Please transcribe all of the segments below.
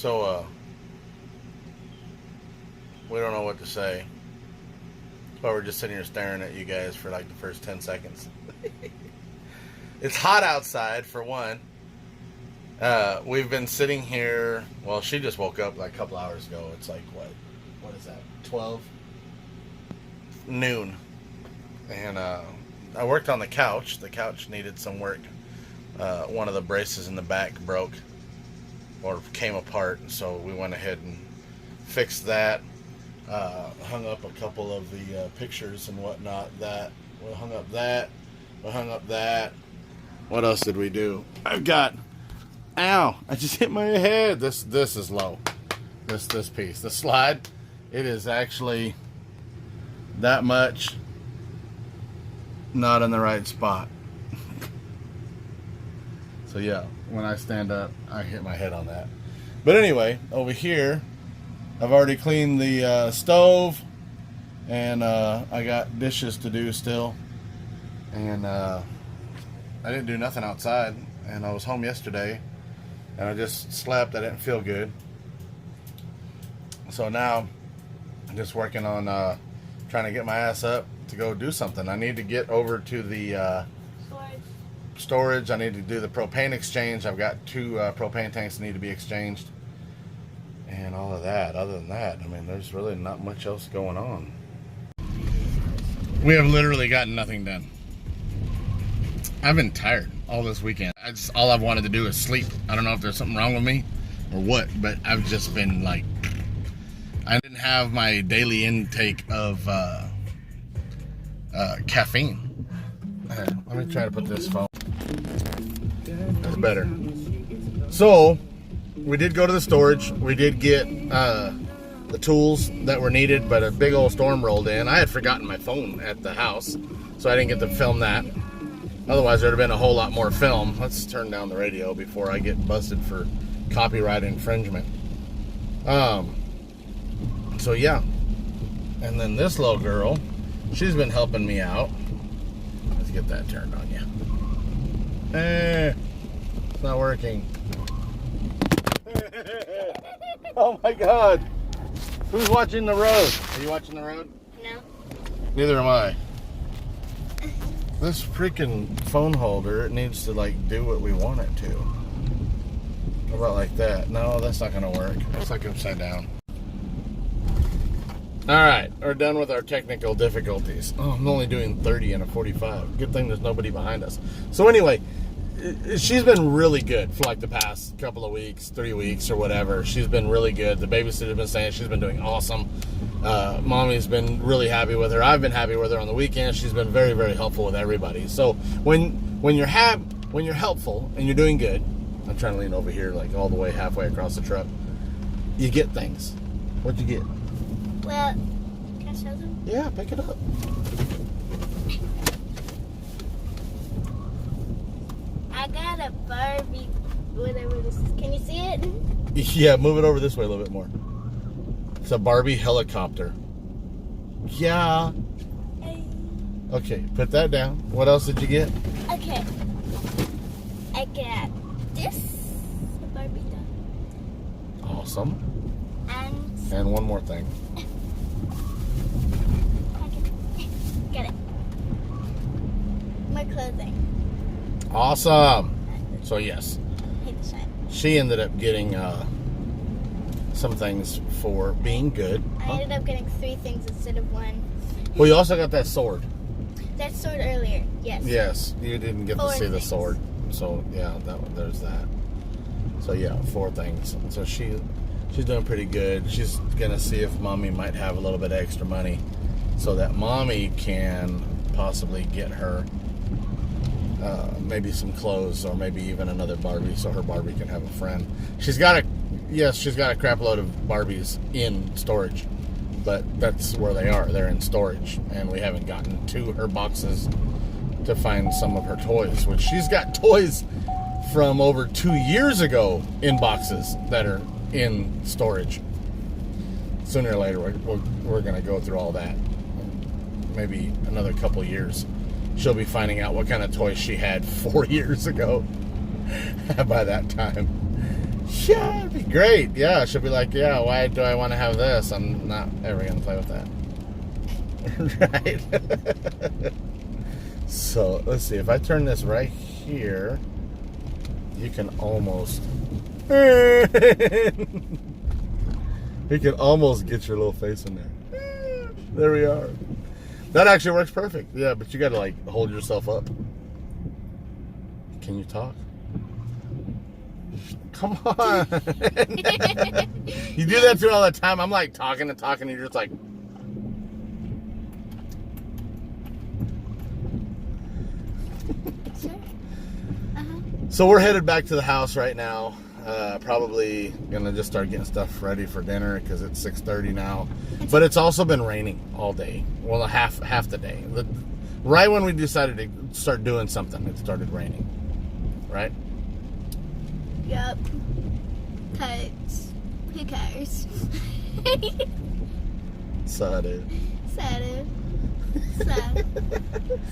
So, we don't know what to say. But we're just sitting here staring at you guys for like the first 10 seconds. It's hot outside, for one. We've been sitting here. Well, she just woke up like a couple hours ago. It's like, what is that? 12? Noon. And I worked on the couch. The couch needed some work. One of the braces in the back broke or came apart. So we went ahead and fixed that. Hung up a couple of the pictures and whatnot. We hung up that. We hung up that. What else did we do? I've got... Ow! I just hit my head. This is low. This piece. The slide, it is actually that much not in the right spot. So yeah, when I stand up, I hit my head on that. But anyway, over here, I've already cleaned the stove, and I got dishes to do still. And I didn't do nothing outside, and I was home yesterday, and I just slept. I didn't feel good. So now I'm just working on trying to get my ass up to go do something. I need to get over to the storage. I need to do the propane exchange. I've got 2 propane tanks that need to be exchanged. And all of that. Other than that, I mean, there's really not much else going on. We have literally gotten nothing done. I've been tired all this weekend. All I've wanted to do is sleep. I don't know if there's something wrong with me or what, but I've just been like, I didn't have my daily intake of caffeine. Let me try to put this phone. That's better. So, we did go to the storage. We did get the tools that were needed, but a big old storm rolled in. I had forgotten my phone at the house, so I didn't get to film that. Otherwise, there would have been a whole lot more film. Let's turn down the radio before I get busted for copyright infringement. So yeah. And then this little girl, she's been helping me out. Let's get that turned on, yeah. It's not working. Oh my God. Who's watching the road? Are you watching the road? No. Neither am I. This freaking phone holder, it needs to like do what we want it to. How about like that? No, that's not gonna work. It's like upside down. Alright, we're done with our technical difficulties. Oh, I'm only doing 30 and a 45. Good thing there's nobody behind us. So anyway, she's been really good for like the past couple of weeks, 3 weeks or whatever. She's been really good. The babysitter's been saying she's been doing awesome. Mommy's been really happy with her. I've been happy with her on the weekends. She's been very, very helpful with everybody. So when you're helpful and you're doing good, I'm trying to lean over here like all the way halfway across the truck, you get things. What'd you get? Well, can I show them? Yeah, pick it up. I got a Barbie, whatever this is. Can you see it? Yeah, move it over this way a little bit more. It's a Barbie helicopter. Yeah. Hey. Okay, put that down. What else did you get? Okay. I got this, a Barbie doll. Awesome. And And one more thing. get it. My clothing. Awesome. So yes, Hate the shine. she ended up getting some things for being good. I ended up getting 3 things instead of 1. Well, you also got that sword. That sword earlier, yes. Yes, you didn't get to 4 see the things. sword. So yeah, there's that. So yeah, 4 things. So she's doing pretty good. She's gonna see if Mommy might have a little bit of extra money, so that Mommy can possibly get her maybe some clothes or maybe even another Barbie, so her Barbie can have a friend. She's got a crap load of Barbies in storage, but that's where they are. They're in storage, and we haven't gotten to her boxes to find some of her toys, which she's got toys from over 2 years ago in boxes that are in storage. Sooner or later, we're going to go through all that. Maybe another couple years, she'll be finding out what kind of toys she had 4 years ago by that time. Yeah, it'd be great. Yeah, she'll be like, yeah, why do I want to have this? I'm not ever going to play with that. Right? So, let's see. If I turn this right here, you can almost... you can almost get your little face in there. There we are. That actually works perfect. Yeah, but you got to, like, hold yourself up. Can you talk? Come on. You do that to me all the time. I'm like talking and talking, and you're just like... Sure. So we're headed back to the house right now. Probably gonna just start getting stuff ready for dinner because it's 6:30 now. But it's also been raining all day. Well, half the day. Right when we decided to start doing something, it started raining. Right? Yep. Cause who cares? Sad, dude. Sad. Sad.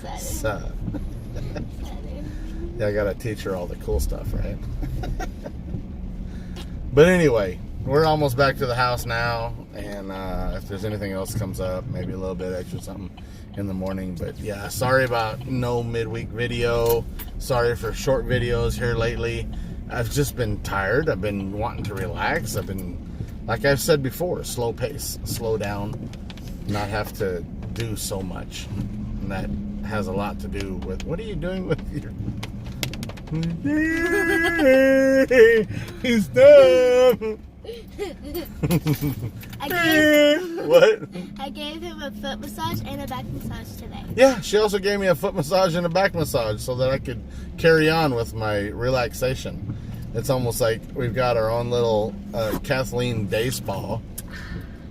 Sad. Sad. Yeah, I gotta teach her all the cool stuff, right? But anyway, we're almost back to the house now, and if there's anything else comes up, maybe a little bit extra something in the morning. But yeah, sorry about no midweek video. Sorry for short videos here lately. I've just been tired. I've been wanting to relax. I've been, like I've said before, slow pace, slow down, not have to do so much. And that has a lot to do with, what are you doing with your... Stop! What? I gave him a foot massage and a back massage today. Yeah, she also gave me a foot massage and a back massage so that I could carry on with my relaxation. It's almost like we've got our own little Kathleen day spa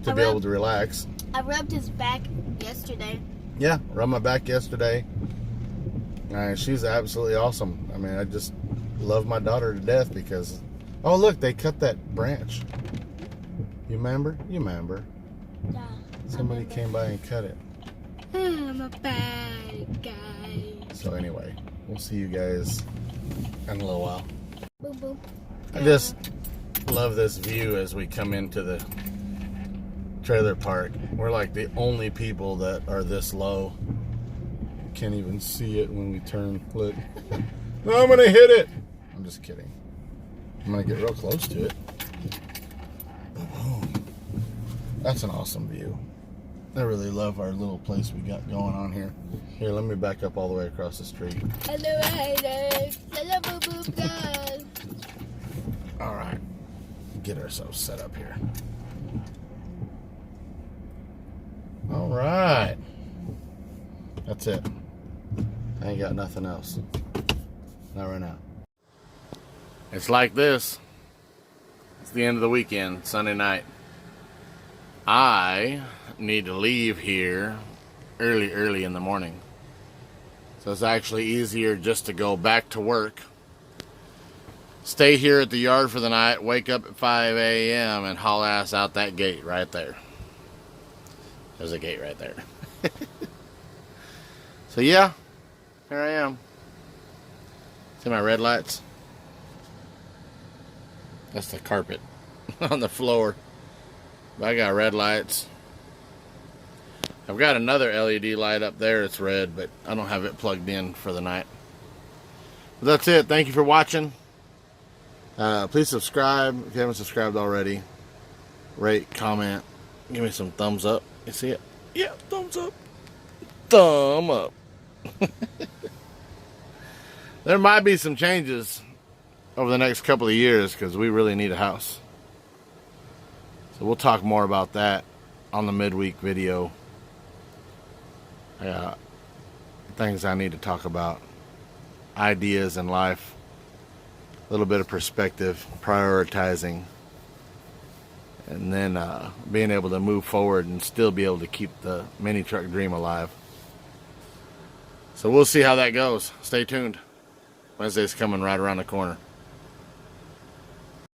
to be able to relax. I rubbed his back yesterday. Yeah, rubbed my back yesterday. She's absolutely awesome. I mean, I just love my daughter to death because... Oh, look, they cut that branch. You remember? You remember. Yeah. Somebody came by and cut it. I'm a bad guy. So anyway, we'll see you guys in a little while. Boom, boom. I just love this view as we come into the trailer park. We're like the only people that are this low. Can't even see it when we turn. Look. No, I'm gonna hit it. I'm just kidding. I'm gonna get real close to it. Boom. That's an awesome view. I really love our little place we got going on here. Here, let me back up all the way across the street. Hello, haters. Hello, boo boo guys. All right, get ourselves set up here. All right, that's it. I ain't got nothing else. Not right now. It's like this. It's the end of the weekend, Sunday night. I need to leave here early in the morning. So it's actually easier just to go back to work, stay here at the yard for the night, wake up at 5 a.m. and haul ass out that gate right there. There's a gate right there. So yeah, here I am. See my red lights? That's the carpet on the floor. But I got red lights. I've got another LED light up there. It's red, but I don't have it plugged in for the night. But that's it. Thank you for watching. Please subscribe if you haven't subscribed already. Rate, comment, give me some thumbs up. You see it? Yeah, thumbs up. Thumb up. There might be some changes over the next couple of years because we really need a house. So we'll talk more about that on the midweek video. Things I need to talk about. Ideas in life. A little bit of perspective. Prioritizing. And then being able to move forward and still be able to keep the mini truck dream alive. So we'll see how that goes. Stay tuned. Wednesday's coming right around the corner.